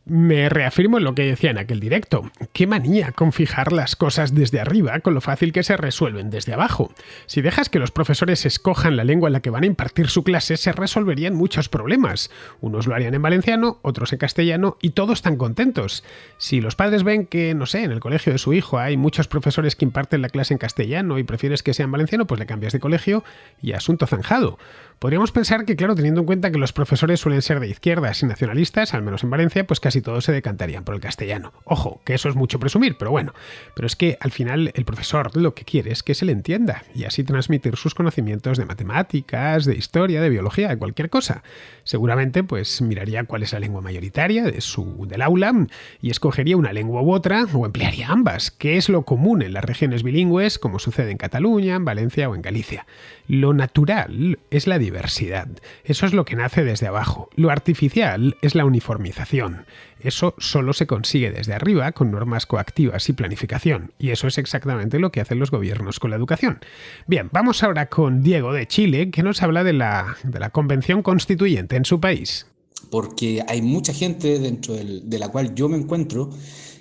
Me reafirmo en lo que decía en aquel directo. Qué manía con fijar las cosas desde arriba con lo fácil que se resuelven desde abajo. Si dejas que los profesores escojan la lengua en la que van a impartir su clase, se resolverían muchos problemas. Unos lo harían en valenciano, otros en castellano y todos están contentos. Si los padres ven que, no sé, en el colegio de su hijo hay muchos profesores que imparten la clase en castellano y prefieres que sea en valenciano, pues le cambias de colegio y asunto zanjado. Podríamos pensar que, claro, teniendo en cuenta que los profesores suelen ser de izquierdas y nacionalistas, al menos en Valencia, pues casi todos se decantarían por el castellano. Ojo, que eso es mucho presumir, pero bueno. Pero es que al final el profesor lo que quiere es que se le entienda y así transmitir sus conocimientos de matemáticas, de historia, de biología, de cualquier cosa. Seguramente pues miraría cuál es la lengua mayoritaria del aula y escogería una lengua u otra o emplearía ambas, que es lo común en las regiones bilingües, como sucede en Cataluña, en Valencia o en Galicia. Lo natural es la diversidad. Eso es lo que nace desde abajo. Lo artificial es la uniformización. Eso solo se consigue desde arriba con normas coactivas y planificación. Y eso es exactamente lo que hacen los gobiernos con la educación. Bien, vamos ahora con Diego de Chile, que nos habla de la Convención Constituyente en su país. Porque hay mucha gente dentro de la cual yo me encuentro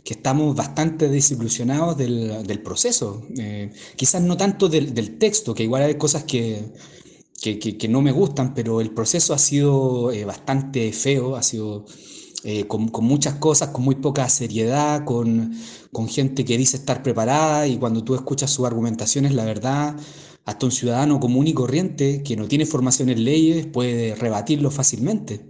que estamos bastante desilusionados del proceso. Quizás no tanto del texto, que igual hay cosas que no me gustan, pero el proceso ha sido bastante feo, ha sido con muchas cosas, con muy poca seriedad, con gente que dice estar preparada y cuando tú escuchas sus argumentaciones, la verdad, hasta un ciudadano común y corriente que no tiene formación en leyes puede rebatirlo fácilmente.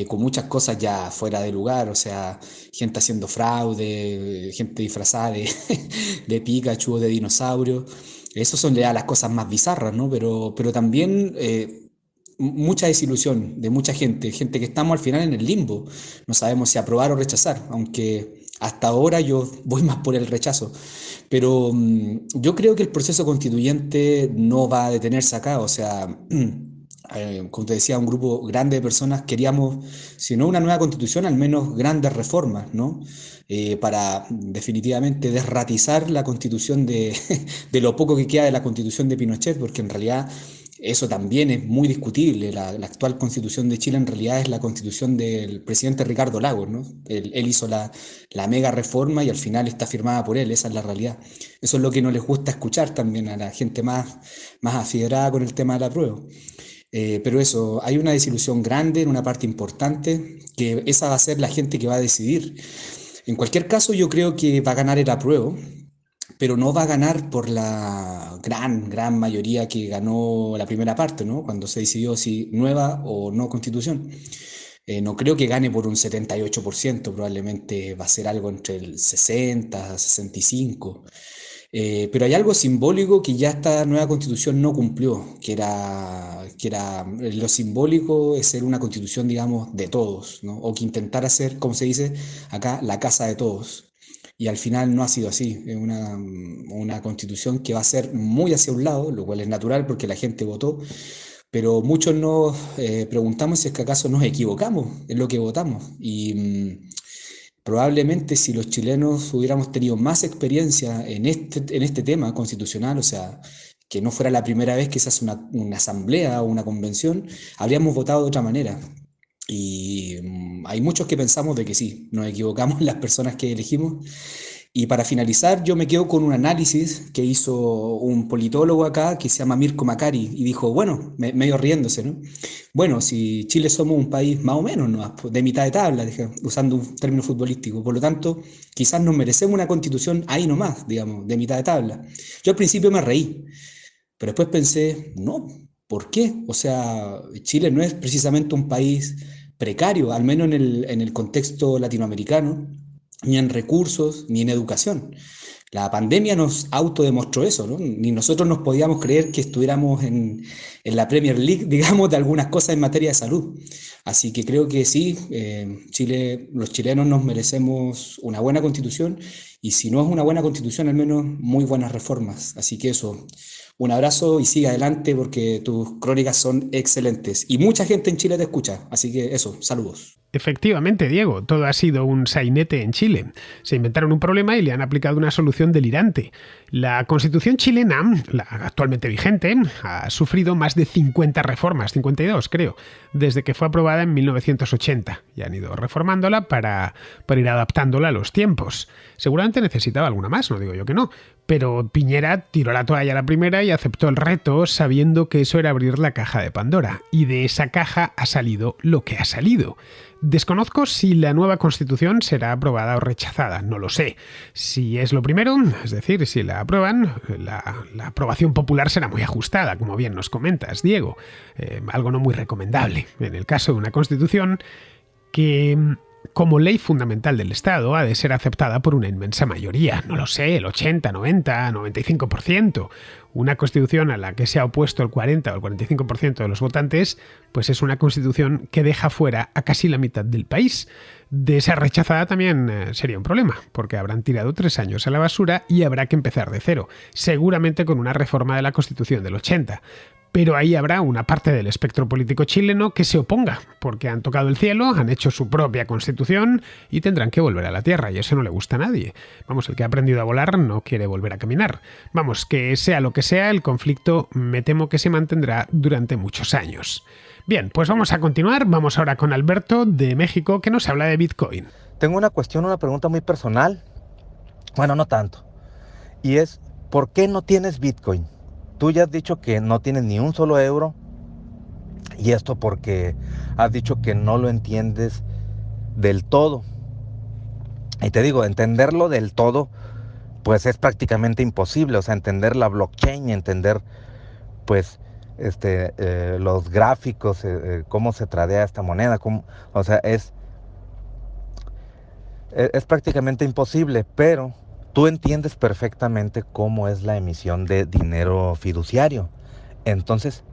Con muchas cosas ya fuera de lugar, o sea, gente haciendo fraude, gente disfrazada de Pikachu o de dinosaurio. Esas son ya las cosas más bizarras, ¿no? Pero también mucha desilusión de mucha gente que estamos al final en el limbo. No sabemos si aprobar o rechazar, aunque hasta ahora yo voy más por el rechazo. Pero yo creo que el proceso constituyente no va a detenerse acá, o sea, como te decía, un grupo grande de personas queríamos, si no una nueva constitución, al menos grandes reformas, ¿no? Para definitivamente desratizar la constitución de lo poco que queda de la constitución de Pinochet, porque en realidad eso también es muy discutible. La actual constitución de Chile en realidad es la constitución del presidente Ricardo Lagos, ¿no? Él hizo la mega reforma y al final está firmada por él, esa es la realidad. Eso es lo que no les gusta escuchar también a la gente más afiebrada con el tema del apruebo. Pero eso, hay una desilusión grande en una parte importante, que esa va a ser la gente que va a decidir. En cualquier caso, yo creo que va a ganar el apruebo, pero no va a ganar por la gran mayoría que ganó la primera parte, ¿no? Cuando se decidió si nueva o no constitución. No creo que gane por un 78%, probablemente va a ser algo entre el 60, 65%. Pero hay algo simbólico que ya esta nueva constitución no cumplió, que era lo simbólico es ser una constitución, digamos, de todos, ¿no? O que intentara ser, como se dice acá, la casa de todos. Y al final no ha sido así, es una constitución que va a ser muy hacia un lado, lo cual es natural porque la gente votó, pero muchos nos preguntamos si es que acaso nos equivocamos en lo que votamos. Y probablemente si los chilenos hubiéramos tenido más experiencia en este tema constitucional, o sea, que no fuera la primera vez que se hace una asamblea o una convención, habríamos votado de otra manera. Y hay muchos que pensamos de que sí, nos equivocamos las personas que elegimos. Y para finalizar, yo me quedo con un análisis que hizo un politólogo acá que se llama Mirko Macari y dijo, bueno, medio riéndose, ¿no? Bueno, si Chile somos un país más o menos, ¿no? De mitad de tabla, dije, usando un término futbolístico, por lo tanto, quizás nos merecemos una constitución ahí nomás, digamos, de mitad de tabla. Yo al principio me reí, pero después pensé, no, ¿por qué? O sea, Chile no es precisamente un país precario, al menos en el contexto latinoamericano, ni en recursos, ni en educación. La pandemia nos autodemostró eso, ¿no? Ni nosotros nos podíamos creer que estuviéramos en la Premier League, digamos, de algunas cosas en materia de salud. Así que creo que sí, Chile, los chilenos nos merecemos una buena constitución y si no es una buena constitución, al menos muy buenas reformas. Así que eso, un abrazo y sigue adelante porque tus crónicas son excelentes y mucha gente en Chile te escucha. Así que eso, saludos. Efectivamente, Diego, todo ha sido un sainete en Chile. Se inventaron un problema y le han aplicado una solución delirante. La Constitución chilena, la actualmente vigente, ha sufrido más de 50 reformas, 52 creo, desde que fue aprobada en 1980 y han ido reformándola para ir adaptándola a los tiempos. Seguramente necesitaba alguna más, no digo yo que no, pero Piñera tiró la toalla a la primera y aceptó el reto sabiendo que eso era abrir la caja de Pandora. Y de esa caja ha salido lo que ha salido. Desconozco si la nueva Constitución será aprobada o rechazada, no lo sé. Si es lo primero, es decir, si la aprueban, la aprobación popular será muy ajustada, como bien nos comentas, Diego. Algo no muy recomendable en el caso de una Constitución que, como ley fundamental del Estado, ha de ser aceptada por una inmensa mayoría, no lo sé, el 80, 90, 95%. Una constitución a la que se ha opuesto el 40 o el 45% de los votantes, pues es una constitución que deja fuera a casi la mitad del país. De ser rechazada también sería un problema, porque habrán tirado 3 años a la basura y habrá que empezar de cero, seguramente con una reforma de la Constitución del 80. Pero ahí habrá una parte del espectro político chileno que se oponga, porque han tocado el cielo, han hecho su propia constitución y tendrán que volver a la tierra, y eso no le gusta a nadie. Vamos, el que ha aprendido a volar no quiere volver a caminar. Vamos, que sea lo que sea, el conflicto me temo que se mantendrá durante muchos años. Bien, pues vamos a continuar. Vamos ahora con Alberto de México, que nos habla de Bitcoin. Tengo una pregunta muy personal. Bueno, no tanto. Y es, ¿por qué no tienes Bitcoin? Tú ya has dicho que no tienes ni un solo euro. Y esto porque has dicho que no lo entiendes del todo. Y te digo, entenderlo del todo, pues es prácticamente imposible. O sea, entender la blockchain, entender, pues, los gráficos, cómo se tradea esta moneda. O sea, es prácticamente imposible, pero tú entiendes perfectamente cómo es la emisión de dinero fiduciario. Entonces,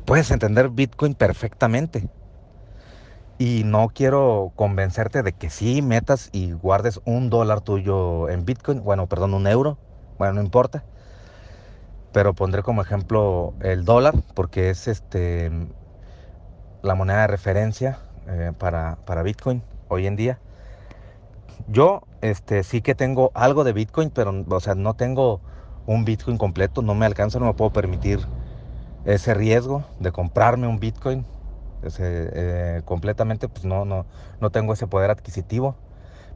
puedes entender Bitcoin perfectamente. Y no quiero convencerte de que sí metas y guardes $1 tuyo en Bitcoin. Bueno, perdón, €1. bueno, no importa, pero pondré como ejemplo el dólar, porque es la moneda de referencia para Bitcoin hoy en día. Yo sí que tengo algo de Bitcoin, pero o sea, no tengo un Bitcoin completo, no me alcanza, no me puedo permitir ese riesgo de comprarme un Bitcoin completamente, pues no tengo ese poder adquisitivo,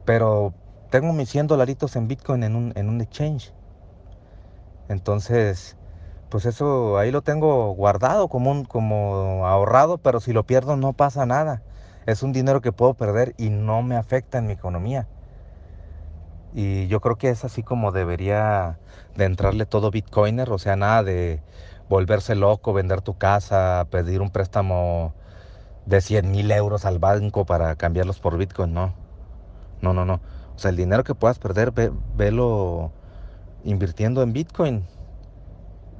pero tengo mis $100 en Bitcoin en un exchange. Entonces, pues eso ahí lo tengo guardado como ahorrado, pero si lo pierdo no pasa nada. Es un dinero que puedo perder y no me afecta en mi economía. Y yo creo que es así como debería de entrarle todo Bitcoiner, o sea, nada de volverse loco, vender tu casa, pedir un préstamo de 100,000 euros al banco para cambiarlos por Bitcoin, no. No, no, no. O sea, el dinero que puedas perder, velo invirtiendo en Bitcoin.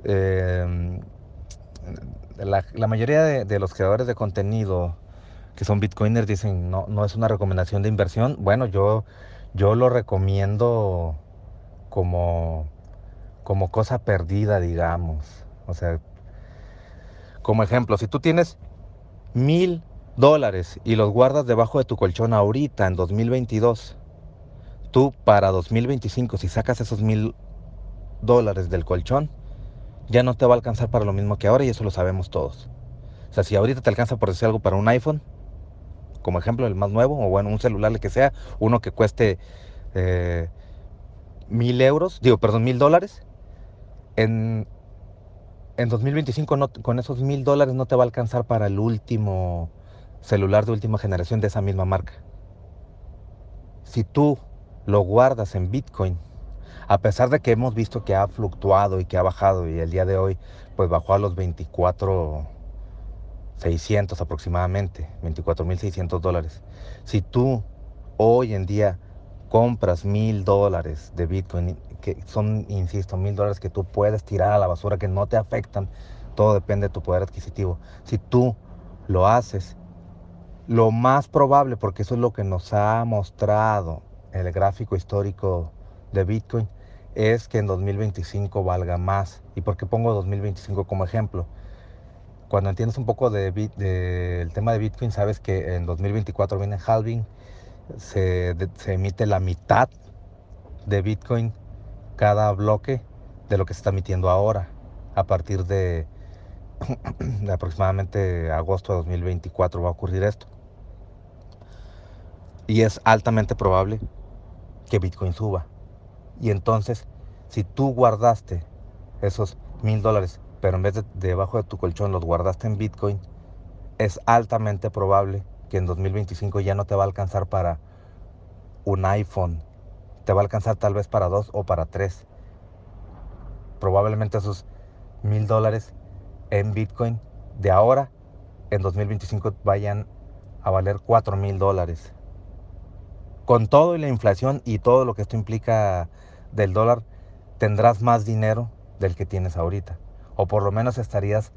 Eh, la mayoría de los creadores de contenido que son Bitcoiners dicen, no es una recomendación de inversión. Bueno, yo lo recomiendo como, como cosa perdida, digamos. O sea, como ejemplo, si tú tienes $1,000 y los guardas debajo de tu colchón ahorita en 2022, tú para 2025, si sacas esos $1,000 del colchón, ya no te va a alcanzar para lo mismo que ahora, y eso lo sabemos todos. O sea, si ahorita te alcanza, por decir algo, para un iPhone, como ejemplo, el más nuevo, o bueno, un celular, el que sea, uno que cueste 1,000 euros, $1,000, en 2025 con esos $1,000 no te va a alcanzar para el último celular de última generación de esa misma marca. Si tú lo guardas en Bitcoin, a pesar de que hemos visto que ha fluctuado y que ha bajado, y el día de hoy pues bajó a los 24,600 aproximadamente, $24,600. Si tú hoy en día compras $1,000 de Bitcoin, que son, insisto, $1,000 que tú puedes tirar a la basura, que no te afectan, todo depende de tu poder adquisitivo. Si tú lo haces, lo más probable, porque eso es lo que nos ha mostrado el gráfico histórico de Bitcoin, es que en 2025 valga más. ¿Y por qué pongo 2025 como ejemplo? Cuando entiendes un poco del tema de Bitcoin, sabes que en 2024 viene halving, se emite la mitad de Bitcoin cada bloque de lo que se está emitiendo ahora, a partir de aproximadamente agosto de 2024 va a ocurrir esto. Y es altamente probable que Bitcoin suba. Y entonces, si tú guardaste esos $1,000, pero en vez de debajo de tu colchón los guardaste en Bitcoin, es altamente probable que en 2025 ya no te va a alcanzar para un iPhone. Te va a alcanzar tal vez para 2 o para 3. Probablemente esos $1,000 en Bitcoin de ahora, en 2025, vayan a valer $4,000. Con todo y la inflación y todo lo que esto implica del dólar, tendrás más dinero del que tienes ahorita. O por lo menos estarías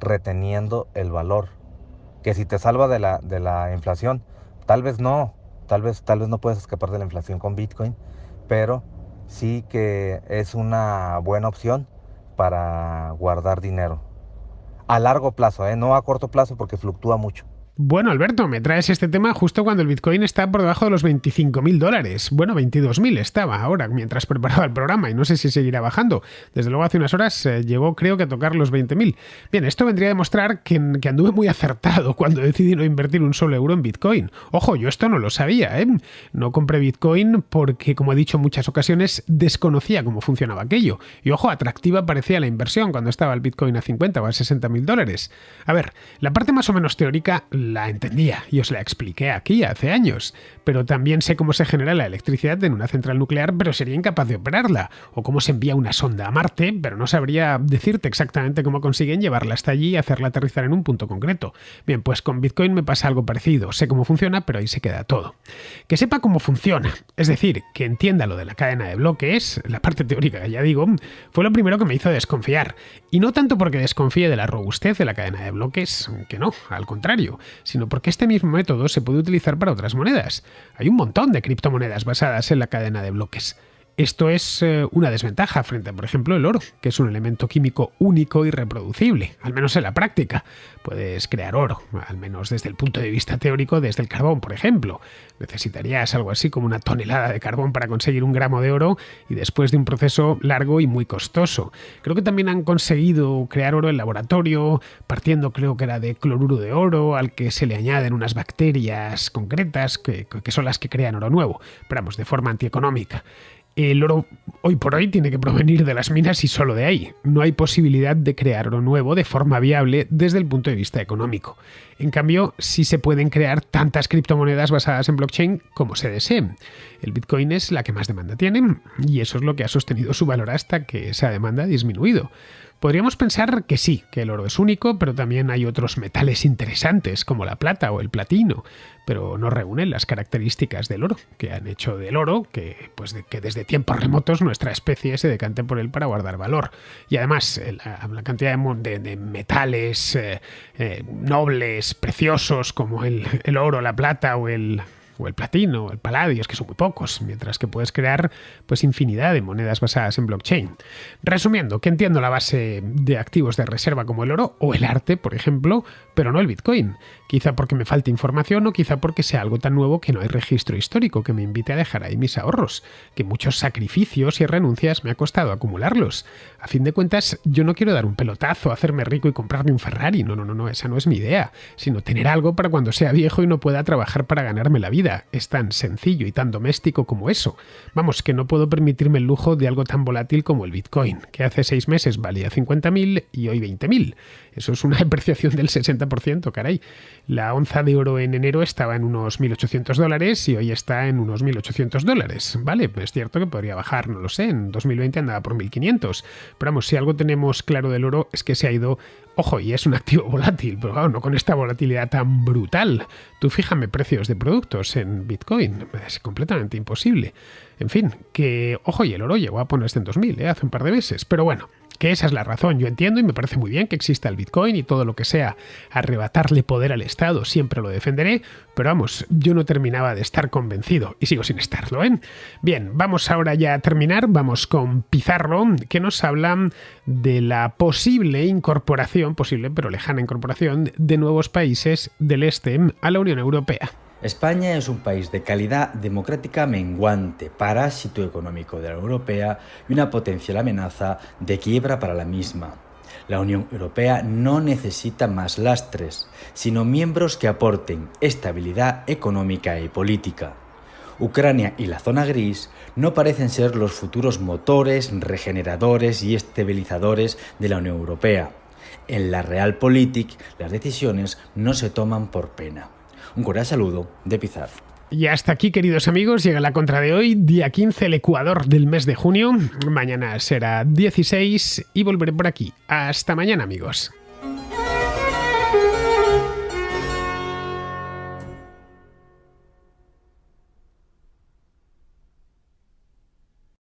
reteniendo el valor. Que si te salva de la inflación, tal vez no. Tal vez no puedes escapar de la inflación con Bitcoin, pero sí que es una buena opción para guardar dinero. A largo plazo, no a corto plazo, porque fluctúa mucho. Bueno, Alberto, me traes este tema justo cuando el Bitcoin está por debajo de los $25,000. Bueno, 22.000 estaba ahora mientras preparaba el programa, y no sé si seguirá bajando. Desde luego hace unas horas llegó, creo que, a tocar los 20.000. Bien, esto vendría a demostrar que anduve muy acertado cuando decidí no invertir un solo euro en Bitcoin. Ojo, yo esto no lo sabía, ¿eh? No compré Bitcoin porque, como he dicho en muchas ocasiones, desconocía cómo funcionaba aquello. Y ojo, atractiva parecía la inversión cuando estaba el Bitcoin a 50 o a $60.000. A ver, la parte más o menos teórica la entendía y os la expliqué aquí hace años, pero también sé cómo se genera la electricidad en una central nuclear, pero sería incapaz de operarla, o cómo se envía una sonda a Marte, pero no sabría decirte exactamente cómo consiguen llevarla hasta allí y hacerla aterrizar en un punto concreto. Bien, pues con Bitcoin me pasa algo parecido, sé cómo funciona, pero ahí se queda todo. Que sepa cómo funciona, es decir, que entienda lo de la cadena de bloques, la parte teórica, ya digo, fue lo primero que me hizo desconfiar, y no tanto porque desconfíe de la robustez de la cadena de bloques, que no, al contrario, sino porque este mismo método se puede utilizar para otras monedas. Hay un montón de criptomonedas basadas en la cadena de bloques. Esto es una desventaja frente a, por ejemplo, el oro, que es un elemento químico único y reproducible, al menos en la práctica. Puedes crear oro, al menos desde el punto de vista teórico, desde el carbón, por ejemplo. Necesitarías algo así como 1 tonelada de carbón para conseguir 1 gramo de oro y después de un proceso largo y muy costoso. Creo que también han conseguido crear oro en laboratorio, partiendo creo que era de cloruro de oro, al que se le añaden unas bacterias concretas que son las que crean oro nuevo, pero vamos, de forma antieconómica. El oro hoy por hoy tiene que provenir de las minas y solo de ahí. No hay posibilidad de crear oro nuevo de forma viable desde el punto de vista económico. En cambio, sí se pueden crear tantas criptomonedas basadas en blockchain como se deseen. El Bitcoin es la que más demanda tiene y eso es lo que ha sostenido su valor hasta que esa demanda ha disminuido. Podríamos pensar que sí, que el oro es único, pero también hay otros metales interesantes como la plata o el platino, pero no reúnen las características del oro, que han hecho del oro que desde tiempos remotos nuestra especie se decante por él para guardar valor. Y además la cantidad de metales nobles, preciosos como el oro, la plata o el platino, el paladio, es que son muy pocos, mientras que puedes crear pues infinidad de monedas basadas en blockchain. Resumiendo, que entiendo la base de activos de reserva como el oro o el arte, por ejemplo, pero no el Bitcoin. Quizá porque me falte información o quizá porque sea algo tan nuevo que no hay registro histórico que me invite a dejar ahí mis ahorros, que muchos sacrificios y renuncias me ha costado acumularlos. A fin de cuentas, yo no quiero dar un pelotazo, hacerme rico y comprarme un Ferrari, no, esa no es mi idea, sino tener algo para cuando sea viejo y no pueda trabajar para ganarme la vida. Es tan sencillo y tan doméstico como eso. Vamos, que no puedo permitirme el lujo de algo tan volátil como el Bitcoin, que hace 6 meses valía 50.000 y hoy 20.000. Eso es una depreciación del 60%, caray. La onza de oro en enero estaba en unos $1.800 y hoy está en unos $1.800. Vale, es cierto que podría bajar, no lo sé, en 2020 andaba por 1.500. Pero vamos, si algo tenemos claro del oro es que se ha ido. Ojo, y es un activo volátil, pero claro, no con esta volatilidad tan brutal. Tú fíjame precios de productos en Bitcoin, es completamente imposible. En fin, que, ojo, y el oro llegó a ponerse en 2.000, hace un par de meses, pero bueno, que esa es la razón. Yo entiendo y me parece muy bien que exista el Bitcoin y todo lo que sea arrebatarle poder al Estado, siempre lo defenderé, pero vamos, yo no terminaba de estar convencido y sigo sin estarlo, ¿eh? Bien, vamos ahora ya a terminar, vamos con Pizarro, que nos habla de la posible incorporación, posible pero lejana incorporación de nuevos países del este a la Unión Europea. España es un país de calidad democrática menguante, parásito económico de la Unión Europea y una potencial amenaza de quiebra para la misma. La Unión Europea no necesita más lastres, sino miembros que aporten estabilidad económica y política. Ucrania y la zona gris no parecen ser los futuros motores, regeneradores y estabilizadores de la Unión Europea. En la Realpolitik las decisiones no se toman por pena. Un cordial saludo de Pizarro. Y hasta aquí, queridos amigos, llega la contra de hoy, día 15, el Ecuador del mes de junio. Mañana será 16 y volveré por aquí. Hasta mañana, amigos.